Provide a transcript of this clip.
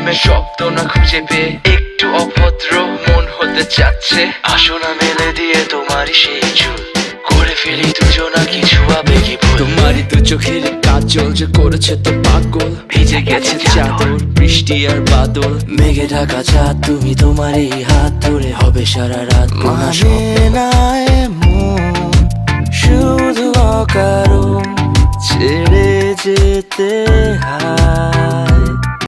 প্রেমের শব্দ না খুঁজে পেয়ে একটু অভদ্র মন হতে চাচ্ছে। আসো না মেলে দিয়ে তোমারই সেই চুল, করে ফেলি দুজনা কিছু আবেগী ভুল। তোমারই দু চোখের কাজল যে করেছে তো পাগল, ভিজে গেছে চাদর বৃষ্টি আর বাদল। মেঘে ঢাকা চাঁদ তুমি তোমার এই হাত ধরে হবে সারা রাত। মানে না এমন শুধু অকারণ ছেড়ে যেতে হয়।